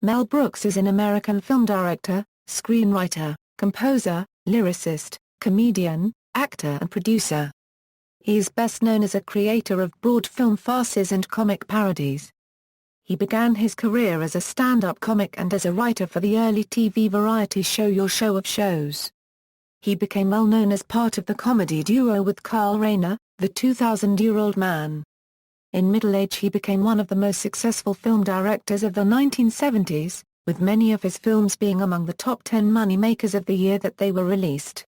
Mel Brooks is an American film director, screenwriter, composer, lyricist, comedian, actor and producer. He is best known as a creator of broad film farces and comic parodies. He began his career as a stand-up comic and as a writer for the early TV variety show Your Show of Shows. He became well known as part of the comedy duo with Carl Reiner, the 2,000-year-old man. In middle age he became one of the most successful film directors of the 1970s, with many of his films being among the top 10 money-makers of the year that they were released.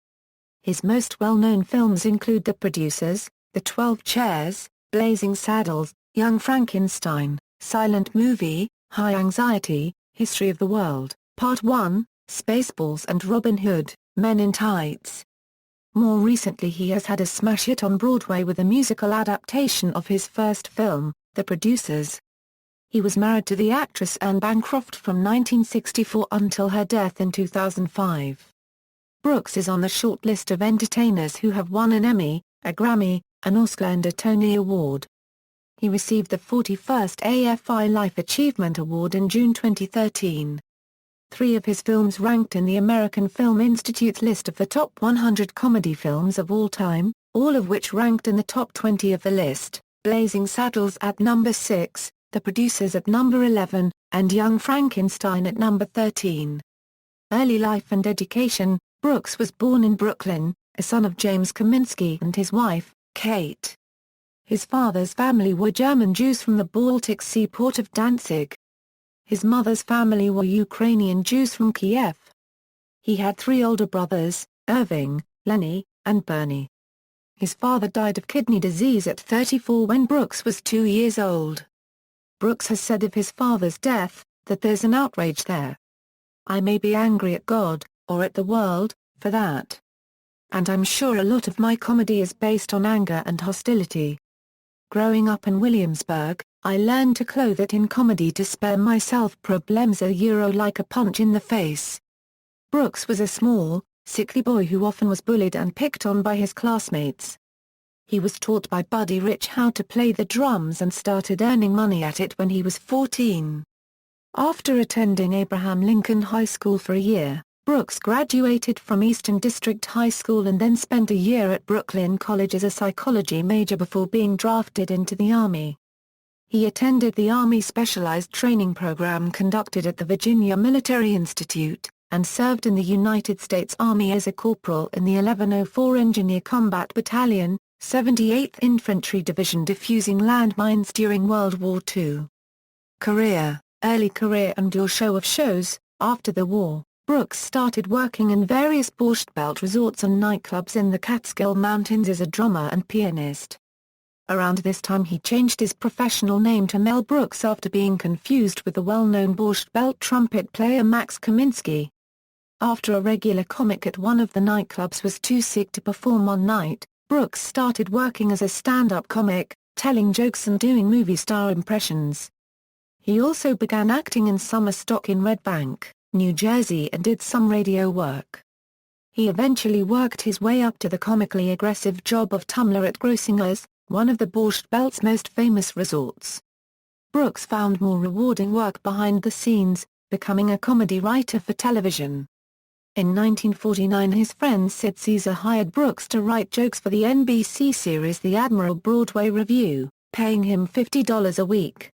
His most well-known films include The Producers, The 12 Chairs, Blazing Saddles, Young Frankenstein, Silent Movie, High Anxiety, History of the World, Part 1, Spaceballs and Robin Hood, Men in Tights. More recently he has had a smash hit on Broadway with a musical adaptation of his first film, The Producers. He was married to the actress Anne Bancroft from 1964 until her death in 2005. Brooks is on the short list of entertainers who have won an Emmy, a Grammy, an Oscar and a Tony Award. He received the 41st AFI Life Achievement Award in June 2013. 3 of his films ranked in the American Film Institute's list of the top 100 comedy films of all time, all of which ranked in the top 20 of the list, Blazing Saddles at number 6, The Producers at number 11, and Young Frankenstein at number 13. Early life and education. Brooks was born in Brooklyn, a son of James Kaminsky and his wife, Kate. His father's family were German Jews from the Baltic Sea port of Danzig. His mother's family were Ukrainian Jews from Kiev. He had 3 older brothers, Irving, Lenny, and Bernie. His father died of kidney disease at 34 when Brooks was 2 years old. Brooks has said of his father's death, that there's an outrage there. I may be angry at God, or at the world, for that. And I'm sure a lot of my comedy is based on anger and hostility. Growing up in Williamsburg, I learned to clothe it in comedy to spare myself problems like a punch in the face. Brooks was a small, sickly boy who often was bullied and picked on by his classmates. He was taught by Buddy Rich how to play the drums and started earning money at it when he was 14. After attending Abraham Lincoln High School for a year, Brooks graduated from Eastern District High School and then spent a year at Brooklyn College as a psychology major before being drafted into the Army. He attended the Army Specialized Training Program conducted at the Virginia Military Institute, and served in the United States Army as a corporal in the 1104 Engineer Combat Battalion, 78th Infantry Division defusing landmines during World War II. Early career and Your Show of Shows. After the war, Brooks started working in various Borscht Belt resorts and nightclubs in the Catskill Mountains as a drummer and pianist. Around this time he changed his professional name to Mel Brooks after being confused with the well-known Borscht Belt trumpet player Max Kaminsky. After a regular comic at one of the nightclubs was too sick to perform one night, Brooks started working as a stand-up comic, telling jokes and doing movie star impressions. He also began acting in summer stock in Red Bank, New Jersey and did some radio work. He eventually worked his way up to the comically aggressive job of Tumblr at Grossinger's, one of the Borscht Belt's most famous resorts. Brooks found more rewarding work behind the scenes, becoming a comedy writer for television. In 1949 his friend Sid Caesar hired Brooks to write jokes for the NBC series The Admiral Broadway Review, paying him $50 a week.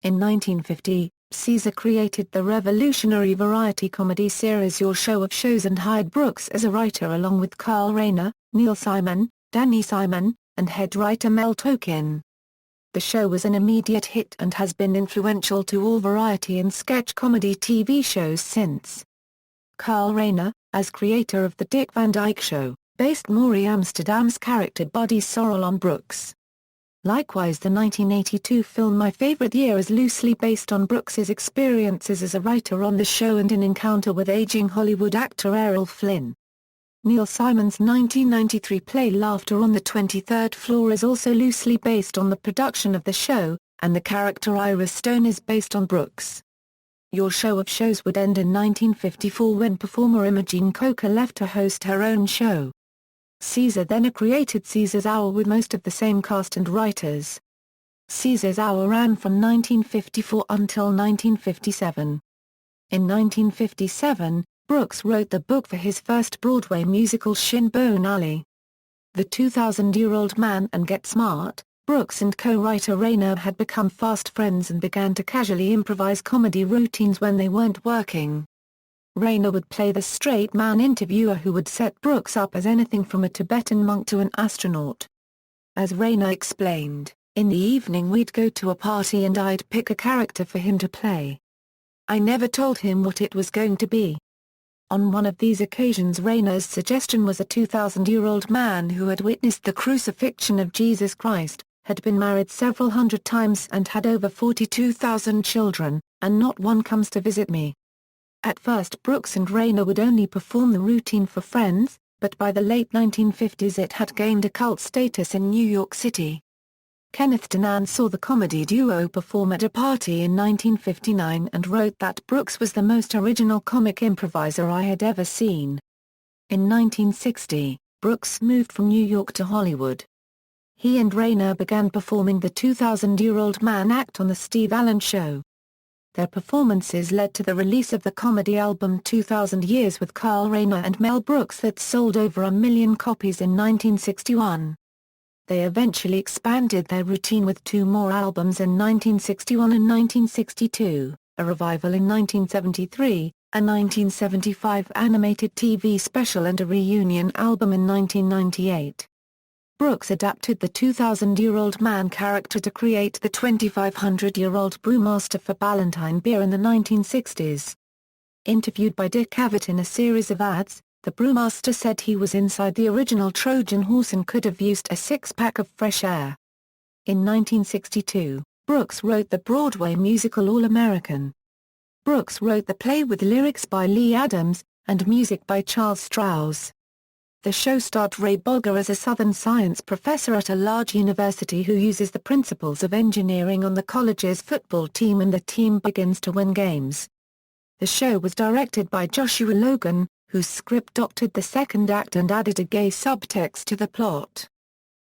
In 1950, Caesar created the revolutionary variety comedy series Your Show of Shows and hired Brooks as a writer along with Carl Reiner, Neil Simon, Danny Simon, and head writer Mel Tokin. The show was an immediate hit and has been influential to all variety and sketch comedy TV shows since. Carl Reiner, as creator of The Dick Van Dyke Show, based Maury Amsterdam's character Buddy Sorrell on Brooks. Likewise the 1982 film My Favorite Year is loosely based on Brooks's experiences as a writer on the show and an encounter with aging Hollywood actor Errol Flynn. Neil Simon's 1993 play Laughter on the 23rd Floor is also loosely based on the production of the show, and the character Iris Stone is based on Brooks. Your Show of Shows would end in 1954 when performer Imogene Coca left to host her own show. Caesar then created Caesar's Hour with most of the same cast and writers. Caesar's Hour ran from 1954 until 1957. In 1957, Brooks wrote the book for his first Broadway musical Shin Bone Alley. The 2,000-year-old man and Get Smart, Brooks and co-writer Reiner had become fast friends and began to casually improvise comedy routines when they weren't working. Reiner would play the straight man interviewer who would set Brooks up as anything from a Tibetan monk to an astronaut. As Reiner explained, in the evening we'd go to a party and I'd pick a character for him to play. I never told him what it was going to be. On one of these occasions Reiner's suggestion was a 2,000-year-old man who had witnessed the crucifixion of Jesus Christ, had been married several hundred times and had over 42,000 children, and not one comes to visit me. At first Brooks and Reiner would only perform the routine for friends, but by the late 1950s it had gained a cult status in New York City. Kenneth Donan saw the comedy duo perform at a party in 1959 and wrote that Brooks was the most original comic improviser I had ever seen. In 1960, Brooks moved from New York to Hollywood. He and Reiner began performing the 2,000-year-old man act on The Steve Allen Show. Their performances led to the release of the comedy album 2,000 Years with Carl Reiner and Mel Brooks that sold over 1 million copies in 1961. They eventually expanded their routine with 2 more albums in 1961 and 1962, a revival in 1973, a 1975 animated TV special and a reunion album in 1998. Brooks adapted the 2,000-year-old man character to create the 2,500-year-old brewmaster for Ballantine beer in the 1960s. Interviewed by Dick Cavett in a series of ads, the brewmaster said he was inside the original Trojan horse and could have used a 6-pack of fresh air. In 1962, Brooks wrote the Broadway musical All-American. Brooks wrote the play with lyrics by Lee Adams, and music by Charles Strauss. The show starred Ray Bolger as a Southern science professor at a large university who uses the principles of engineering on the college's football team and the team begins to win games. The show was directed by Joshua Logan, whose script doctored the second act and added a gay subtext to the plot.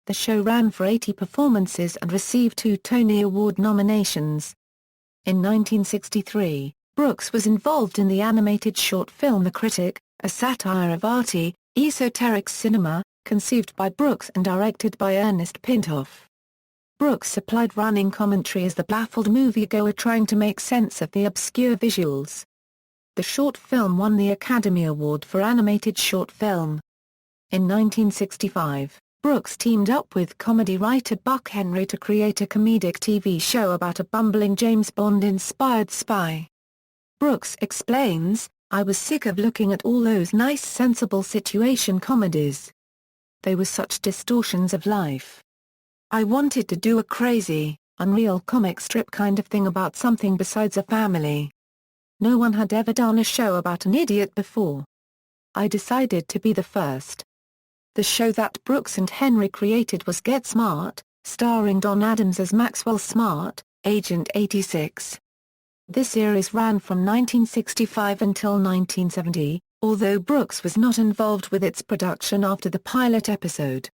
The show ran for 80 performances and received 2 Tony Award nominations. In 1963, Brooks was involved in the animated short film The Critic, a satire of arty, esoteric cinema, conceived by Brooks and directed by Ernest Pintoff. Brooks supplied running commentary as the baffled moviegoer trying to make sense of the obscure visuals. The short film won the Academy Award for Animated Short Film. In 1965, Brooks teamed up with comedy writer Buck Henry to create a comedic TV show about a bumbling James Bond-inspired spy. Brooks explains, "I was sick of looking at all those nice sensible situation comedies. They were such distortions of life. I wanted to do a crazy, unreal comic strip kind of thing about something besides a family. No one had ever done a show about an idiot before. I decided to be the first." The show that Brooks and Henry created was Get Smart, starring Don Adams as Maxwell Smart, Agent 86. This series ran from 1965 until 1970, although Brooks was not involved with its production after the pilot episode.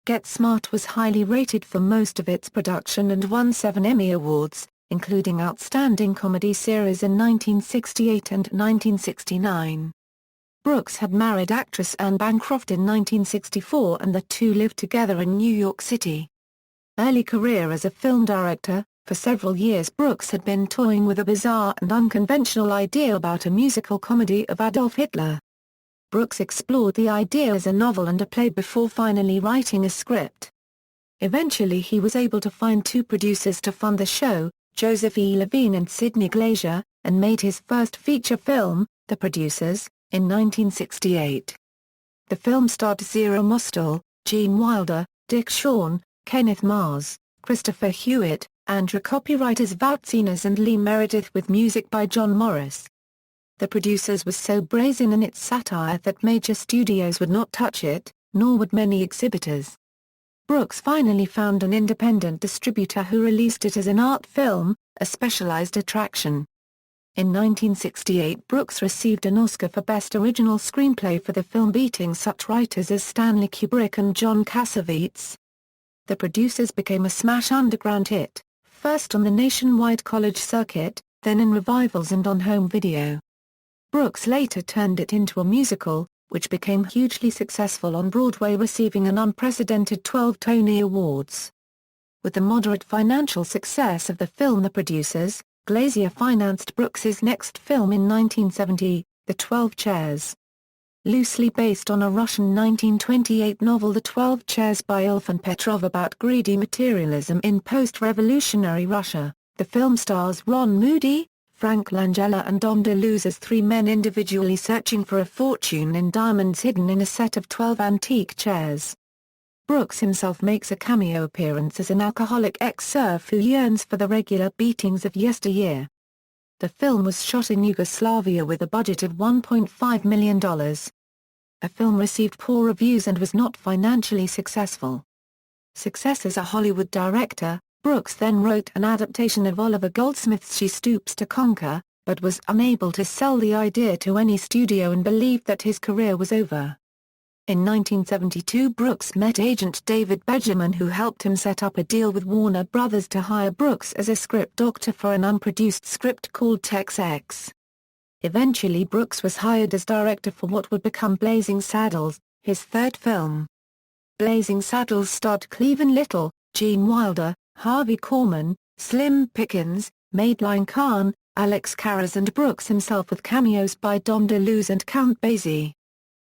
Get Smart was highly rated for most of its production and won 7 Emmy Awards, including Outstanding Comedy Series in 1968 and 1969. Brooks had married actress Anne Bancroft in 1964 and the two lived together in New York City. Early career as a film director, for several years Brooks had been toying with a bizarre and unconventional idea about a musical comedy of Adolf Hitler. Brooks explored the idea as a novel and a play before finally writing a script. Eventually he was able to find 2 producers to fund the show, Joseph E. Levine and Sidney Glazier, and made his first feature film, The Producers, in 1968. The film starred Zero Mostel, Gene Wilder, Dick Shawn, Kenneth Mars, Christopher Hewitt, Andrew copywriters Wout Zieners and Lee Meredith with music by John Morris. The Producers was so brazen in its satire that major studios would not touch it, nor would many exhibitors. Brooks finally found an independent distributor who released it as an art film, a specialized attraction. In 1968 Brooks received an Oscar for Best Original Screenplay for the film, beating such writers as Stanley Kubrick and John Cassavetes. The Producers became a smash underground hit, first on the nationwide college circuit, then in revivals and on home video. Brooks later turned it into a musical, which became hugely successful on Broadway, receiving an unprecedented 12 Tony Awards. With the moderate financial success of the film, the producers, Glazier, financed Brooks's next film in 1970, The 12 Chairs. Loosely based on a Russian 1928 novel The 12 Chairs by Ilfin Petrov about greedy materialism in post-revolutionary Russia, the film stars Ron Moody, Frank Langella and Dom DeLuise as three men individually searching for a fortune in diamonds hidden in a set of 12 antique chairs. Brooks himself makes a cameo appearance as an alcoholic ex-serf who yearns for the regular beatings of yesteryear. The film was shot in Yugoslavia with a budget of $1.5 million. The film received poor reviews and was not financially successful. Success as a Hollywood director, Brooks then wrote an adaptation of Oliver Goldsmith's She Stoops to Conquer, but was unable to sell the idea to any studio and believed that his career was over. In 1972, Brooks met agent David Benjamin, who helped him set up a deal with Warner Brothers to hire Brooks as a script doctor for an unproduced script called Tex-Ex. Eventually Brooks was hired as director for what would become Blazing Saddles, his third film. Blazing Saddles starred Cleavon Little, Gene Wilder, Harvey Korman, Slim Pickens, Madeline Kahn, Alex Karras and Brooks himself, with cameos by Dom DeLuise and Count Basie.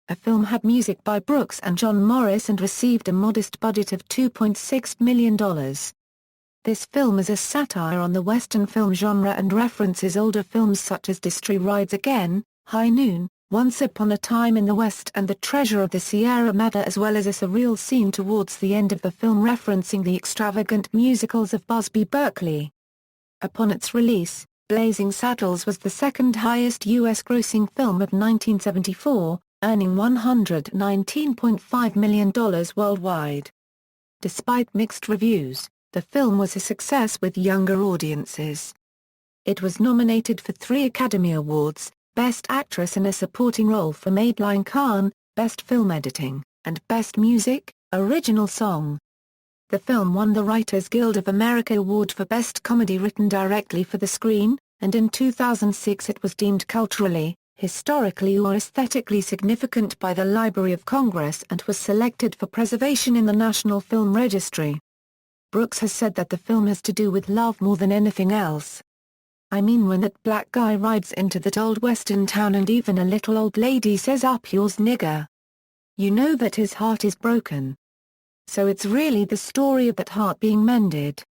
The film had music by Brooks and John Morris and received a modest budget of $2.6 million. This film is a satire on the Western film genre and references older films such as Destry Rides Again, High Noon, Once Upon a Time in the West and The Treasure of the Sierra Madre, as well as a surreal scene towards the end of the film referencing the extravagant musicals of Busby Berkeley. Upon its release, Blazing Saddles was the second highest U.S. grossing film of 1974, earning $119.5 million worldwide. Despite mixed reviews, the film was a success with younger audiences. It was nominated for 3 Academy Awards, Best Actress in a Supporting Role for Madeline Kahn, Best Film Editing, and Best Music, Original Song. The film won the Writers Guild of America Award for Best Comedy Written Directly for the Screen, and in 2006 it was deemed culturally, historically or aesthetically significant by the Library of Congress and was selected for preservation in the National Film Registry. Brooks has said that the film has to do with love more than anything else. I mean, when that black guy rides into that old western town and even a little old lady says "Up yours, nigger," you know that his heart is broken. So it's really the story of that heart being mended.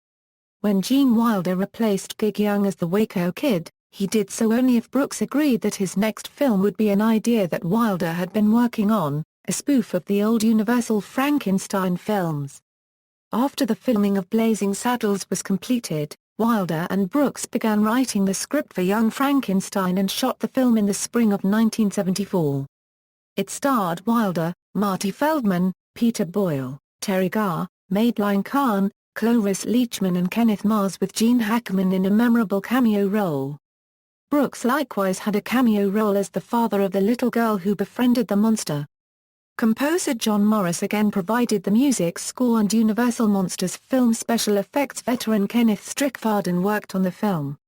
When Gene Wilder replaced Gig Young as the Waco Kid, he did so only if Brooks agreed that his next film would be an idea that Wilder had been working on, a spoof of the old Universal Frankenstein films. After the filming of Blazing Saddles was completed, Wilder and Brooks began writing the script for Young Frankenstein and shot the film in the spring of 1974. It starred Wilder, Marty Feldman, Peter Boyle, Terry Garr, Madeline Kahn, Cloris Leachman and Kenneth Mars, with Gene Hackman in a memorable cameo role. Brooks likewise had a cameo role as the father of the little girl who befriended the monster. Composer John Morris again provided the music score, and Universal Monsters film special effects veteran Kenneth Strickfaden worked on the film.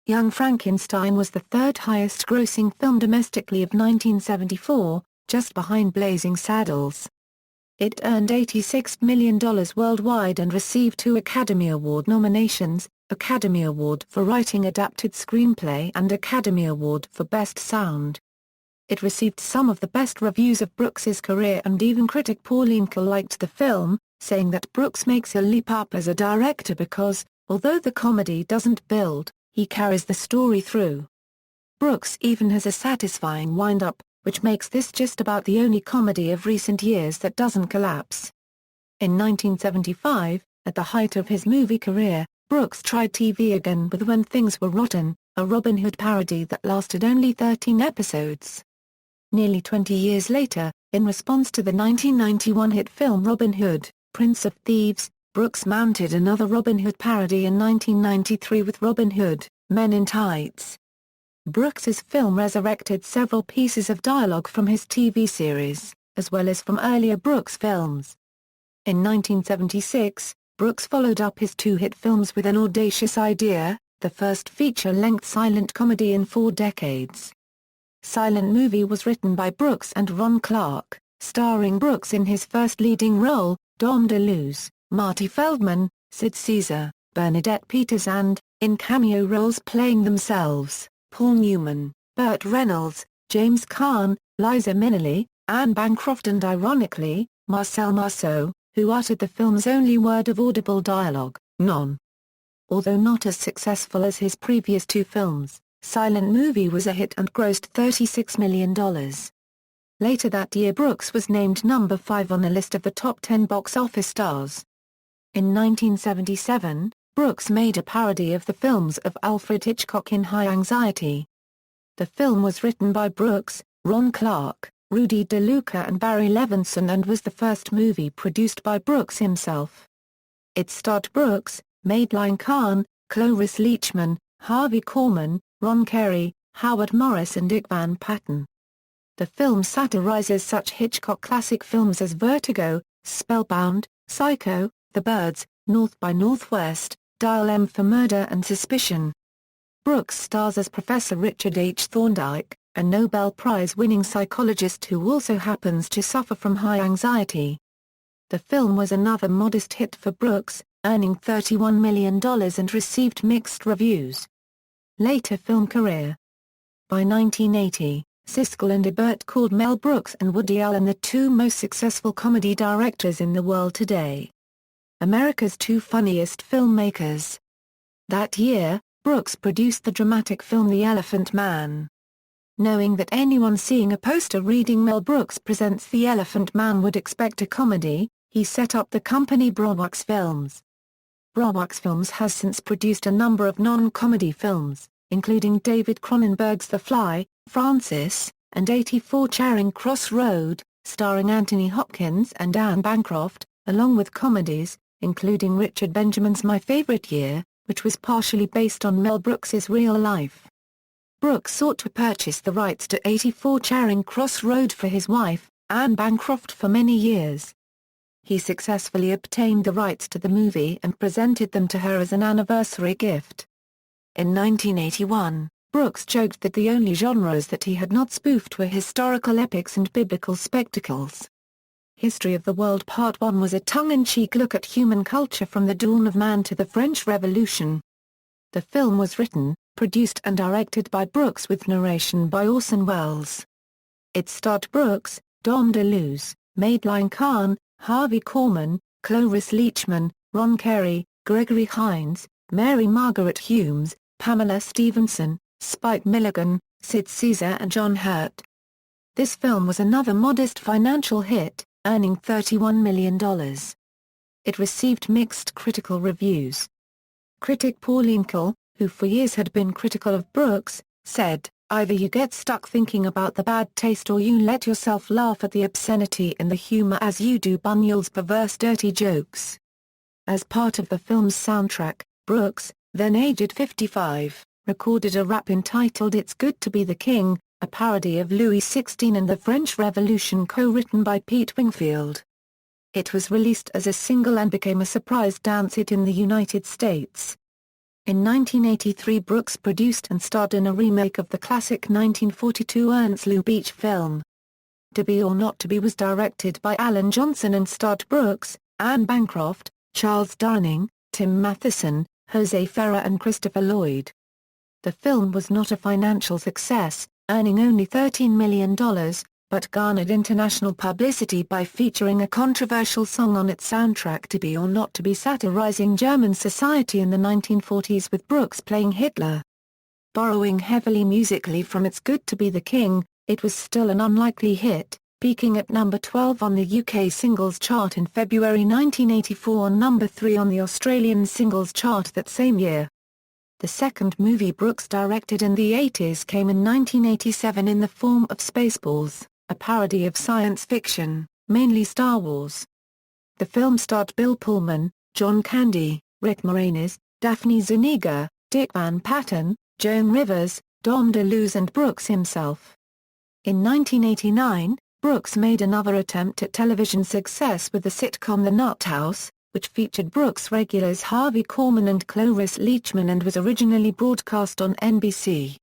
Young Frankenstein was the third highest grossing film domestically of 1974, just behind Blazing Saddles. It earned $86 million worldwide and received 2 Academy Award nominations, Academy Award for Writing Adapted Screenplay and Academy Award for Best Sound. It received some of the best reviews of Brooks's career, and even critic Pauline Kael liked the film, saying that Brooks makes a leap up as a director because, although the comedy doesn't build, he carries the story through. Brooks even has a satisfying wind-up, which makes this just about the only comedy of recent years that doesn't collapse. In 1975, at the height of his movie career, Brooks tried TV again with When Things Were Rotten, a Robin Hood parody that lasted only 13 episodes. Nearly 20 years later, in response to the 1991 hit film Robin Hood, Prince of Thieves, Brooks mounted another Robin Hood parody in 1993 with Robin Hood, Men in Tights. Brooks's film resurrected several pieces of dialogue from his TV series, as well as from earlier Brooks films. In 1976, Brooks followed up his 2 hit films with an audacious idea, the first feature-length silent comedy in 4 decades. Silent Movie was written by Brooks and Ron Clark, starring Brooks in his first leading role, Dom DeLuise, Marty Feldman, Sid Caesar, Bernadette Peters and, in cameo roles playing themselves, Paul Newman, Burt Reynolds, James Caan, Liza Minnelli, Anne Bancroft and ironically, Marcel Marceau, who uttered the film's only word of audible dialogue, "Non." Although not as successful as his previous 2 films, Silent Movie was a hit and grossed $36 million. Later that year Brooks was named number 5 on a list of the top 10 box office stars. In 1977, Brooks made a parody of the films of Alfred Hitchcock in High Anxiety. The film was written by Brooks, Ron Clark, Rudy DeLuca and Barry Levinson and was the first movie produced by Brooks himself. It starred Brooks, Madeline Kahn, Cloris Leachman, Harvey Korman, Ron Carey, Howard Morris and Dick Van Patten. The film satirizes such Hitchcock classic films as Vertigo, Spellbound, Psycho, The Birds, North by Northwest, Dial M for Murder and Suspicion. Brooks stars as Professor Richard H. Thorndike, a Nobel Prize-winning psychologist who also happens to suffer from high anxiety. The film was another modest hit for Brooks, earning $31 million and received mixed reviews. Later film career. By 1980, Siskel and Ebert called Mel Brooks and Woody Allen the 2 most successful comedy directors in the world today. America's 2 funniest filmmakers. That year, Brooks produced the dramatic film The Elephant Man. Knowing that anyone seeing a poster reading Mel Brooks presents The Elephant Man would expect a comedy, he set up the company Broadway Films. Broadway Films has since produced a number of non-comedy films, including David Cronenberg's The Fly, Frances, and 84 Charing Cross Road, starring Anthony Hopkins and Anne Bancroft, along with comedies, including Richard Benjamin's My Favorite Year, which was partially based on Mel Brooks's real life. Brooks sought to purchase the rights to 84 Charing Cross Road for his wife, Anne Bancroft, for many years. He successfully obtained the rights to the movie and presented them to her as an anniversary gift. In 1981, Brooks joked that the only genres that he had not spoofed were historical epics and biblical spectacles. History of the World Part 1 was a tongue-in-cheek look at human culture from the dawn of man to the French Revolution. The film was written, produced and directed by Brooks with narration by Orson Welles. It starred Brooks, Dom DeLuise, Madeline Kahn, Harvey Korman, Cloris Leachman, Ron Carey, Gregory Hines, Mary Margaret Humes, Pamela Stevenson, Spike Milligan, Sid Caesar and John Hurt. This film was another modest financial hit, earning $31 million. It received mixed critical reviews. Critic Paul Inkel, who for years had been critical of Brooks, said, "Either you get stuck thinking about the bad taste or you let yourself laugh at the obscenity and the humor as you do Buñuel's perverse dirty jokes." As part of the film's soundtrack, Brooks, then aged 55, recorded a rap entitled It's Good to Be the King, a parody of Louis XVI and the French Revolution co-written by Pete Wingfield. It was released as a single and became a surprise dance hit in the United States. In 1983 Brooks produced and starred in a remake of the classic 1942 Ernst Lubitsch film. To Be or Not to Be was directed by Alan Johnson and starred Brooks, Anne Bancroft, Charles Durning, Tim Matheson, Jose Ferrer and Christopher Lloyd. The film was not a financial success, earning only $13 million, but garnered international publicity by featuring a controversial song on its soundtrack To Be or Not to Be, satirizing German society in the 1940s with Brooks playing Hitler. Borrowing heavily musically from It's Good to Be the King, it was still an unlikely hit, peaking at number 12 on the UK singles chart in February 1984 and number 3 on the Australian singles chart that same year. The second movie Brooks directed in the 80s came in 1987 in the form of Spaceballs, a parody of science fiction, mainly Star Wars. The film starred Bill Pullman, John Candy, Rick Moranis, Daphne Zuniga, Dick Van Patten, Joan Rivers, Dom DeLuise and Brooks himself. In 1989, Brooks made another attempt at television success with the sitcom The Nut House, which featured Brooks regulars Harvey Korman and Cloris Leachman and was originally broadcast on NBC.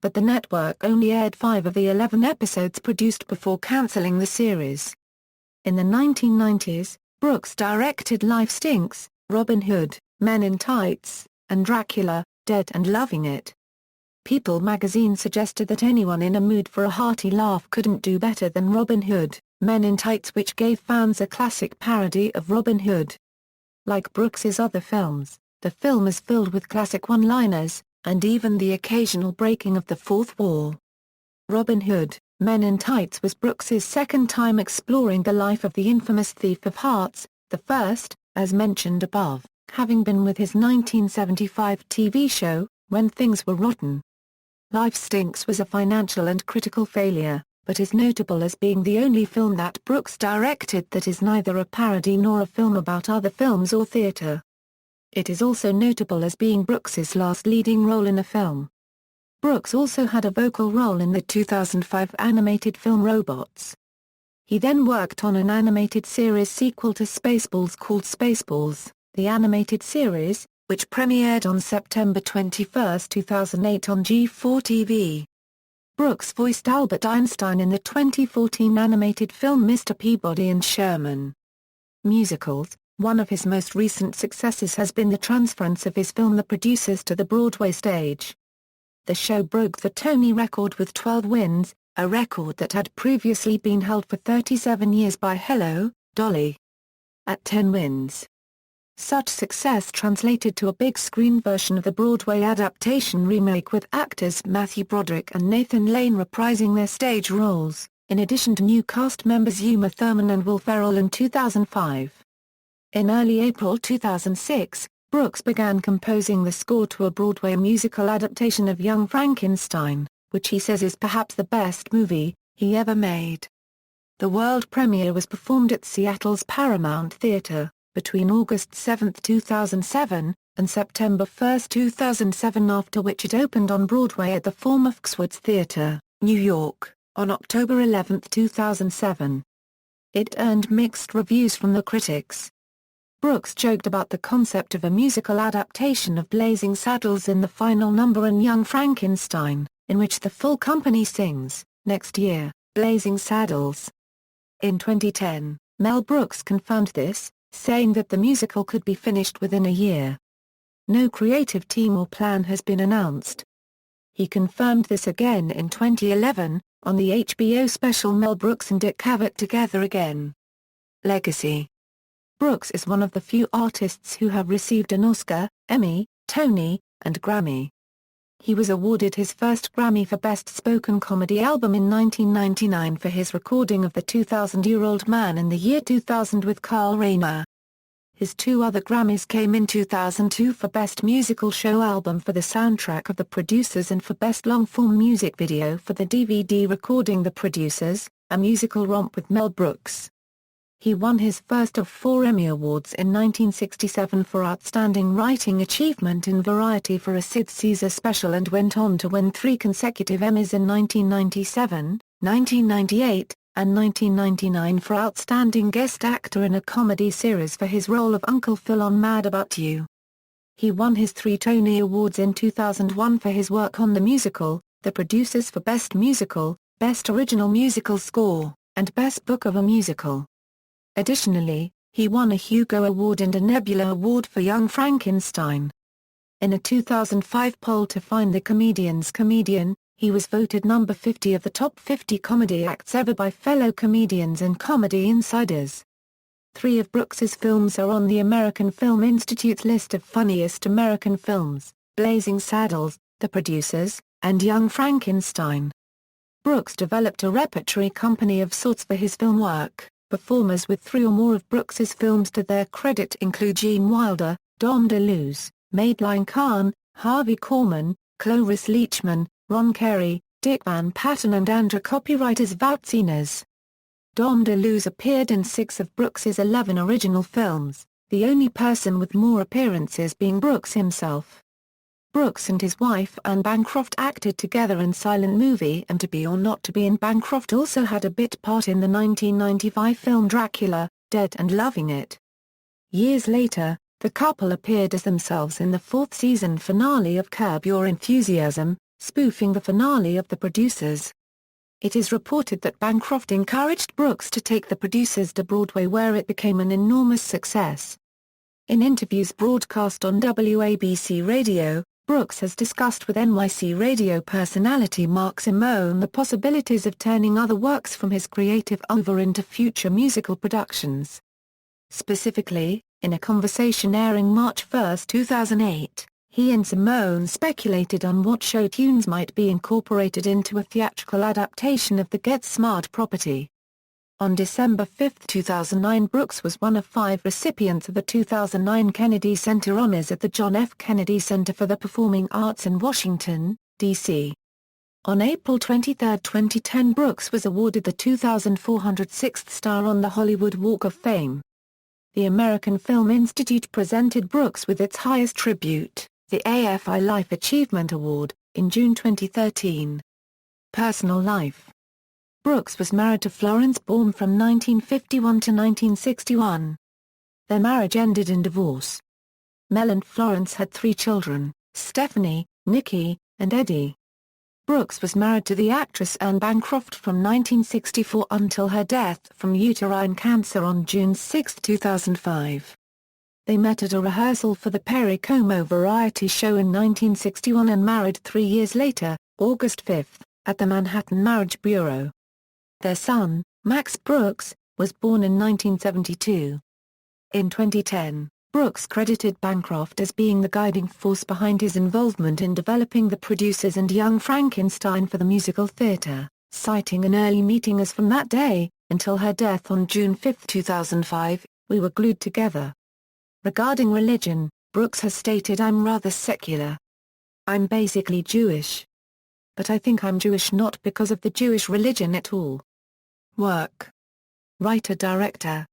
But the network only aired 5 of the 11 episodes produced before canceling the series. In the 1990s, Brooks directed Life Stinks, Robin Hood, Men in Tights, and Dracula, Dead and Loving It. People magazine suggested that anyone in a mood for a hearty laugh couldn't do better than Robin Hood, Men in Tights, which gave fans a classic parody of Robin Hood. Like Brooks's other films, the film is filled with classic one-liners, and even the occasional breaking of the fourth wall. Robin Hood, Men in Tights was Brooks's second time exploring the life of the infamous Thief of Hearts, the first, as mentioned above, having been with his 1975 TV show, When Things Were Rotten. Life Stinks was a financial and critical failure, but is notable as being the only film that Brooks directed that is neither a parody nor a film about other films or theatre. It is also notable as being Brooks's last leading role in a film. Brooks also had a vocal role in the 2005 animated film Robots. He then worked on an animated series sequel to Spaceballs called Spaceballs, the animated series, which premiered on September 21, 2008 on G4 TV. Brooks voiced Albert Einstein in the 2014 animated film Mr. Peabody and Sherman. Musicals. One of his most recent successes has been the transference of his film The Producers to the Broadway stage. The show broke the Tony record with 12 wins, a record that had previously been held for 37 years by Hello, Dolly! At 10 wins. Such success translated to a big-screen version of the Broadway adaptation remake with actors Matthew Broderick and Nathan Lane reprising their stage roles, in addition to new cast members Uma Thurman and Will Ferrell in 2005. In early April 2006, Brooks began composing the score to a Broadway musical adaptation of Young Frankenstein, which he says is perhaps the best movie he ever made. The world premiere was performed at Seattle's Paramount Theatre, between August 7, 2007, and September 1, 2007, after which it opened on Broadway at the former Foxwoods Theatre, New York, on October 11, 2007. It earned mixed reviews from the critics. Brooks joked about the concept of a musical adaptation of Blazing Saddles in the final number in Young Frankenstein, in which the full company sings, "Next year, Blazing Saddles." In 2010, Mel Brooks confirmed this, saying that the musical could be finished within a year. No creative team or plan has been announced. He confirmed this again in 2011, on the HBO special Mel Brooks and Dick Cavett Together Again. Legacy. Brooks is one of the few artists who have received an Oscar, Emmy, Tony, and Grammy. He was awarded his first Grammy for Best Spoken Comedy Album in 1999 for his recording of The 2,000-Year-Old Man in the year 2000 with Carl Reiner. His 2 other Grammys came in 2002 for Best Musical Show Album for the soundtrack of The Producers and for Best Long-Form Music Video for the DVD recording The Producers, a musical romp with Mel Brooks. He won his first of 4 Emmy Awards in 1967 for Outstanding Writing Achievement in Variety for a Sid Caesar special and went on to win 3 consecutive Emmys in 1997, 1998, and 1999 for Outstanding Guest Actor in a Comedy Series for his role of Uncle Phil on Mad About You. He won his 3 Tony Awards in 2001 for his work on the musical, The Producers for Best Musical, Best Original Musical Score, and Best Book of a Musical. Additionally, he won a Hugo Award and a Nebula Award for Young Frankenstein. In a 2005 poll to find the comedian's comedian, he was voted number 50 of the top 50 comedy acts ever by fellow comedians and comedy insiders. 3 of Brooks's films are on the American Film Institute's list of funniest American films: Blazing Saddles, The Producers, and Young Frankenstein. Brooks developed a repertory company of sorts for his film work. Performers with 3 or more of Brooks's films to their credit include Gene Wilder, Dom DeLuise, Madeline Kahn, Harvey Korman, Cloris Leachman, Ron Carey, Dick Van Patten and Andra copywriters Voutsinas. Dom DeLuise appeared in 6 of Brooks's 11 original films, the only person with more appearances being Brooks himself. Brooks and his wife Anne Bancroft acted together in Silent Movie and To Be or Not to Be, and Bancroft also had a bit part in the 1995 film Dracula, Dead and Loving It. Years later, the couple appeared as themselves in the fourth season finale of Curb Your Enthusiasm, spoofing the finale of The Producers. It is reported that Bancroft encouraged Brooks to take The Producers to Broadway, where it became an enormous success. In interviews broadcast on WABC Radio, Brooks has discussed with NYC radio personality Mark Simone the possibilities of turning other works from his creative oeuvre into future musical productions. Specifically, in a conversation airing March 1, 2008, he and Simone speculated on what show tunes might be incorporated into a theatrical adaptation of the Get Smart property. On December 5, 2009, Brooks was one of 5 recipients of the 2009 Kennedy Center Honors at the John F. Kennedy Center for the Performing Arts in Washington, D.C. On April 23, 2010, Brooks was awarded the 2406th star on the Hollywood Walk of Fame. The American Film Institute presented Brooks with its highest tribute, the AFI Life Achievement Award, in June 2013. Personal life. Brooks was married to Florence Baum from 1951 to 1961. Their marriage ended in divorce. Mel and Florence had 3 children, Stephanie, Nikki, and Eddie. Brooks was married to the actress Anne Bancroft from 1964 until her death from uterine cancer on June 6, 2005. They met at a rehearsal for the Perry Como variety show in 1961 and married 3 years later, August 5, at the Manhattan Marriage Bureau. Their son, Max Brooks, was born in 1972. In 2010, Brooks credited Bancroft as being the guiding force behind his involvement in developing The Producers and Young Frankenstein for the musical theater, citing an early meeting as from that day, until her death on June 5, 2005, we were glued together. Regarding religion, Brooks has stated, "I'm rather secular. I'm basically Jewish. But I think I'm Jewish not because of the Jewish religion at all." Work. Writer-director.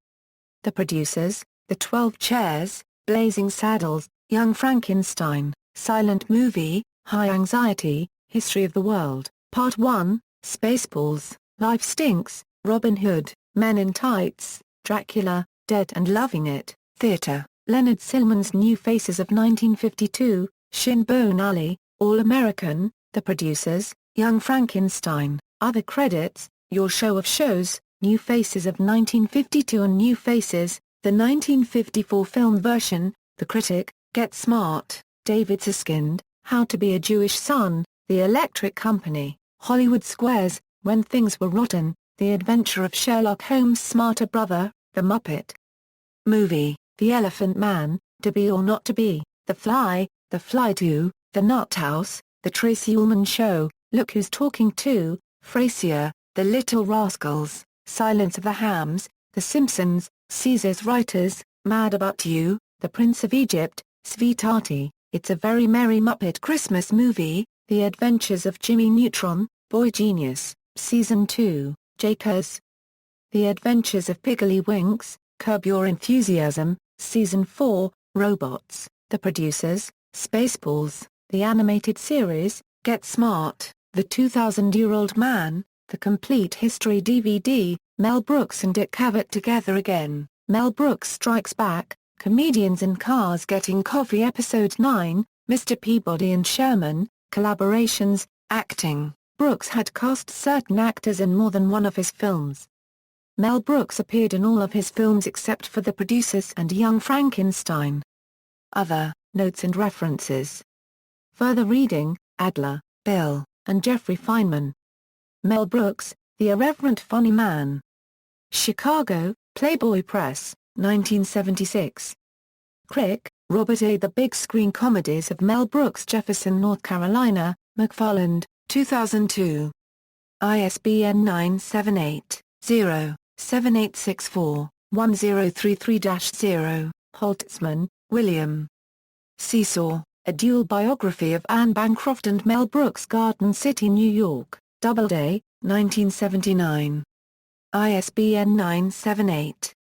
The Producers, The 12 Chairs, Blazing Saddles, Young Frankenstein, Silent Movie, High Anxiety, History of the World, Part 1, Spaceballs, Life Stinks, Robin Hood, Men in Tights, Dracula, Dead and Loving It, Theatre, Leonard Sillman's New Faces of 1952, Shin Bone Alley, All American, The Producers, Young Frankenstein, Other Credits, Your Show of Shows, New Faces of 1952 and New Faces, the 1954 film version, The Critic, Get Smart, David Siskind, How to Be a Jewish Son, The Electric Company, Hollywood Squares, When Things Were Rotten, The Adventure of Sherlock Holmes' Smarter Brother, The Muppet Movie, The Elephant Man, To Be or Not to Be, The Fly 2, The Nut House, The Tracy Ullman Show, Look Who's Talking To, Frasier, The Little Rascals, Silence of the Hams, The Simpsons, Caesar's Writers, Mad About You, The Prince of Egypt, Sweethearty, It's a Very Merry Muppet Christmas Movie, The Adventures of Jimmy Neutron, Boy Genius, Season 2, Jakers. The Adventures of Piggly Winks, Curb Your Enthusiasm, Season 4, Robots, The Producers, Spaceballs, The Animated Series, Get Smart, The 2000-Year-Old Man, The Complete History DVD, Mel Brooks and Dick Cavett Together Again, Mel Brooks Strikes Back, Comedians in Cars Getting Coffee Episode 9, Mr. Peabody and Sherman, Collaborations, Acting. Brooks had cast certain actors in more than one of his films. Mel Brooks appeared in all of his films except for The Producers and Young Frankenstein. Other notes and references. Further reading, Adler, Bill, and Jeffrey Feynman. Mel Brooks, The Irreverent Funny Man. Chicago, Playboy Press, 1976. Crick, Robert A. The Big Screen Comedies of Mel Brooks, Jefferson, North Carolina, McFarland, 2002. ISBN 978-0-7864-1033-0, Holtzman, William. Seesaw, A Dual Biography of Anne Bancroft and Mel Brooks, Garden City, New York, Doubleday, 1979. ISBN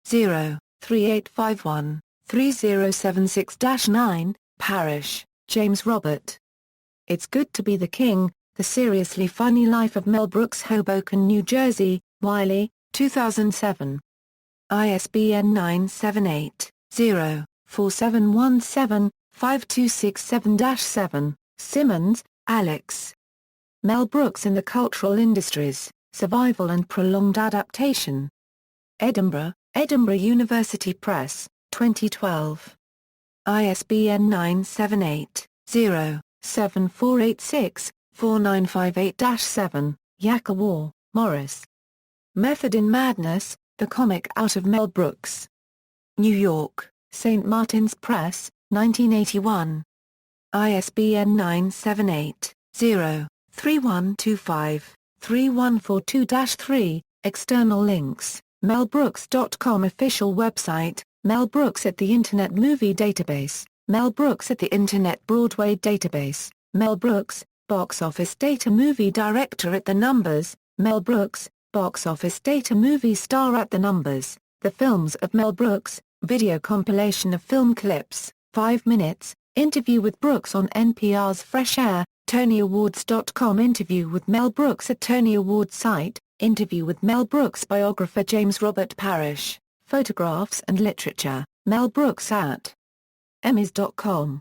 978-0-3851-3076-9, Parrish, James Robert. It's Good to Be the King, The Seriously Funny Life of Mel Brooks, Hoboken, New Jersey, Wiley, 2007. ISBN 04717-5267-7. Simmons, Alex. Mel Brooks in the Cultural Industries, Survival and Prolonged Adaptation. Edinburgh, Edinburgh University Press, 2012. ISBN 978-0-7486-4958-7, Yakawar, Morris. Method in Madness, The Comic Out of Mel Brooks. New York, St. Martin's Press, 1981. ISBN 978-0-3125-3142-3, external links, melbrooks.com official website, Mel Brooks at the Internet Movie Database, Mel Brooks at the Internet Broadway Database, Mel Brooks, Box Office Data Movie Director at the Numbers, Mel Brooks, Box Office Data Movie Star at the Numbers, The Films of Mel Brooks, video compilation of film clips, 5 minutes, interview with Brooks on NPR's Fresh Air, TonyAwards.com interview with Mel Brooks at Tony Awards site, interview with Mel Brooks biographer James Robert Parrish, photographs and literature, Mel Brooks at Emmys.com.